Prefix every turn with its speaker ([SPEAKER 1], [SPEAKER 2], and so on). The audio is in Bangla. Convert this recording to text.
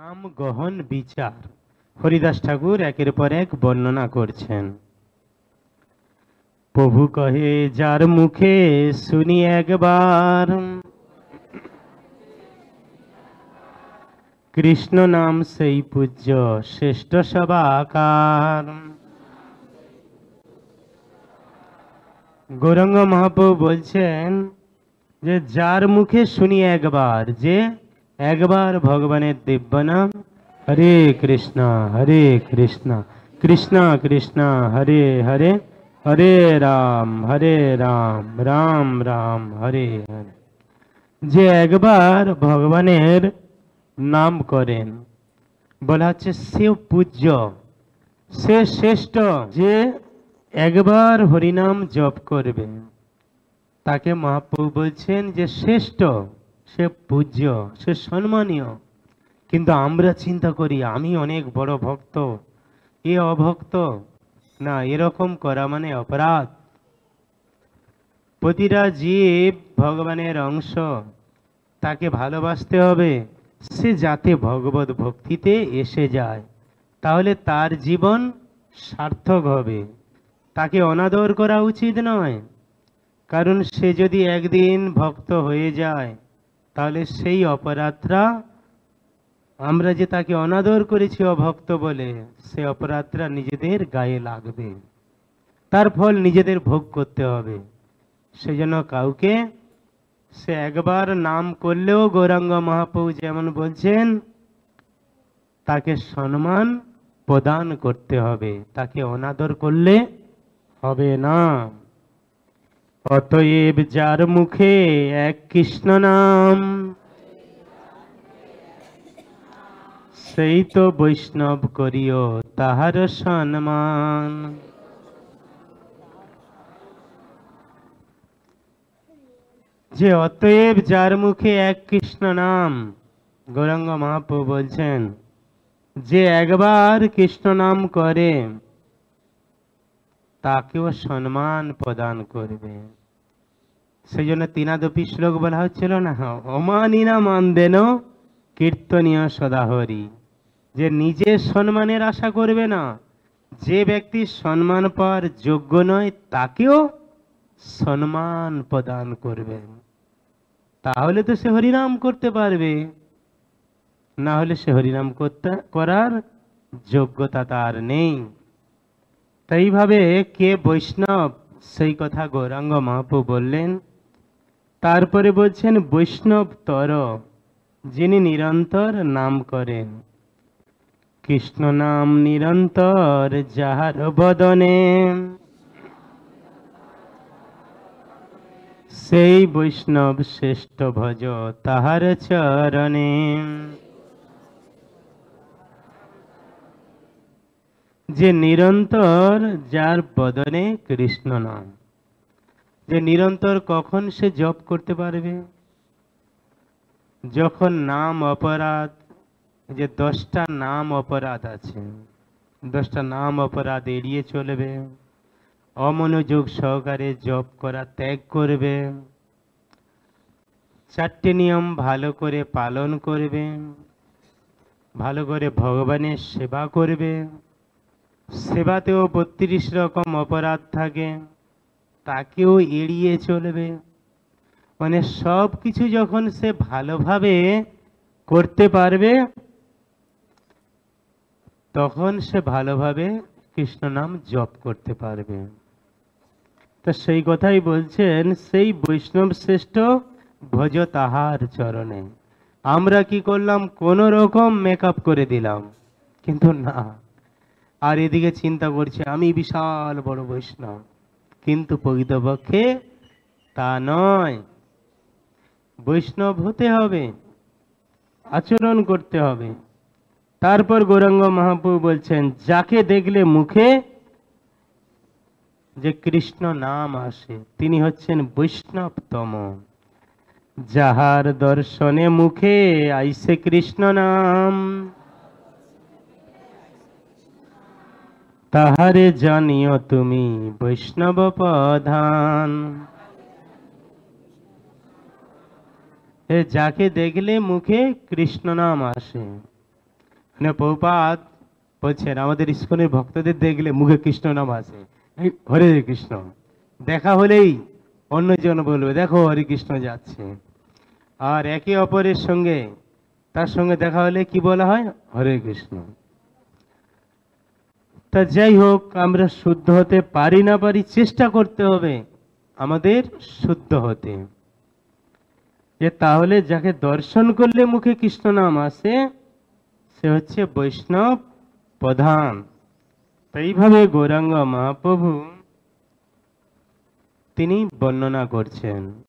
[SPEAKER 1] নাম গহন বিচার হরিদাস ঠাকুর একের পর এক বর্ণনা করছেন। প্রভু কহে যার মুখে শুনি একবার, কৃষ্ণ নাম সেই পূজ্য শ্রেষ্ঠ সবাকার। গৌরাঙ্গ মহাপ্রভু বলছেন যে যার মুখে শুনি একবার, যে একবার ভগবানের দিব্য নাম হরে কৃষ্ণ কৃষ্ণ কৃষ্ণ হরে হরে, হরে রাম রাম রাম হরে হরে, যে একবার ভগবানের নাম করেন, বলা হচ্ছে সে পূজ্য, সে শ্রেষ্ঠ। যে একবার হরিনাম জপ করবে তাকে মহাপ্রভু বলছেন যে শ্রেষ্ঠ, সে পূজ্য, সে সম্মানীয়। কিন্তু আমরা চিন্তা করি আমি অনেক বড় ভক্ত, এ অভক্ত। না, এরকম করা মানে অপরাধ। প্রতিটা জীব ভগবানের অংশ, তাকে ভালোবাসতে হবে। সে যাতে ভগবত ভক্তিতে এসে যায়, তাহলে তার জীবন সার্থক হবে। তাকে অনাদর করা উচিত নয়, কারণ সে যদি একদিন ভক্ত হয়ে যায় তাহলে সেই অপরাধটা, আমরা যে তাকে অনাদর করেছি অভক্ত বলে, সে অপরাধটা নিজেদের গায়ে লাগবে, তার ফল নিজেদের ভোগ করতে হবে। সেজন্য কাউকে সে একবার নাম করলেও গৌরাঙ্গ মহাপ্রভু যেমন বলছেন, তাকে সম্মান প্রদান করতে হবে, তাকে অনাদর করলে হবে না। অতএব যার মুখে এক কৃষ্ণ নাম, সেই তো বৈষ্ণব করিও তাহার সম্মান। যে অতএব যার মুখে এক কৃষ্ণ নাম, গৌরাঙ্গ মহাপ্রভু বলছেন যে একবার কৃষ্ণ নাম করে তাকেও সম্মান প্রদান করবে। সেই জন্য তিনাদপি শ্লোক বলা হচ্ছিল না, অমানিনা মানদেন কীর্তনীয় সদাহরি, যে নিজের সম্মানের আশা করবে না, যে ব্যক্তি সম্মান পাওয়ার যোগ্য নয় তাকেও সম্মান প্রদান করবেন। তাহলে তো সে হরিনাম করতে পারবে, না হলে সে হরিনাম করার যোগ্যতা তার নেই। তাই ভাবে কে বৈষ্ণব, সেই কথা গৌরাঙ্গ মহাপ্রভু বললেন। তারপরে বলছেন বৈষ্ণব তর, যিনি নিরন্তর নাম করেন। কৃষ্ণ নাম নিরন্তর যাহার বদনে, সেই বৈষ্ণব শ্রেষ্ঠ ভজ তাহার চরণে। যে নিরন্তর যার বদনে কৃষ্ণ নাম, যে নিরন্তর কখন সে জপ করতে পারবে? যখন নাম অপরাধ, যে 10টা নাম অপরাধ আছে, 10টা নাম অপরাধ এড়িয়ে চলবে, অমনোযোগ সহকারে জপ করা ত্যাগ করবে, 4টে নিয়ম ভালো করে পালন করবে, ভালো করে ভগবানের সেবা করবে। সেবাতেও 32 রকম অপরাধ থাকে, তাকেও এড়িয়ে চলবে। মানে সব কিছু যখন সে ভালোভাবে করতে পারবে, তখন সে ভালোভাবে কৃষ্ণ নাম জপ করতে পারবে। তা সেই কথাই বলছেন, সেই বৈষ্ণব শ্রেষ্ঠ ভজ তাহার চরণে। আমরা কি করলাম? কোন রকম মেকআপ করে দিলাম, কিন্তু না, আর এদিকে চিন্তা করছি আমি বিশাল বড় বৈষ্ণব, কিন্তু প্রকৃতপক্ষে তা নয়। বৈষ্ণব হতে হবে, আচরণ করতে হবে। তারপর গৌরাঙ্গ মহাপ্রভু বলছেন যাকে দেখলে মুখে যে কৃষ্ণ নাম আসে, তিনি হচ্ছেন বৈষ্ণবতম। যাহার দর্শনে মুখে আইসে কৃষ্ণ নাম, তাহারে জানিও তুমি বৈষ্ণব প্রধান। যাকে দেখলে মুখে কৃষ্ণ নাম আসে, মানে প্রভুপাদ বলছেন আমাদের ইস্কনের ভক্তদের দেখলে মুখে কৃষ্ণ নাম আসে, এই হরে কৃষ্ণ, দেখা হলেই অন্যজন বলবে দেখো হরে কৃষ্ণ যাচ্ছে। আর একে অপরের সঙ্গে তার সঙ্গে দেখা হলে কি বলা হয়? হরে কৃষ্ণ। তা যাই হোক, আমরা শুদ্ধ হতে পারি না পারি, চেষ্টা করতে হবে আমাদের শুদ্ধ হতে, যে তাহলে যাকে দর্শন করলে মুখে কৃষ্ণ নাম আসে সে হচ্ছে বৈষ্ণব প্রধান। তো এইভাবে গৌরাঙ্গ মহাপ্রভু তিনি বর্ণনা করছেন।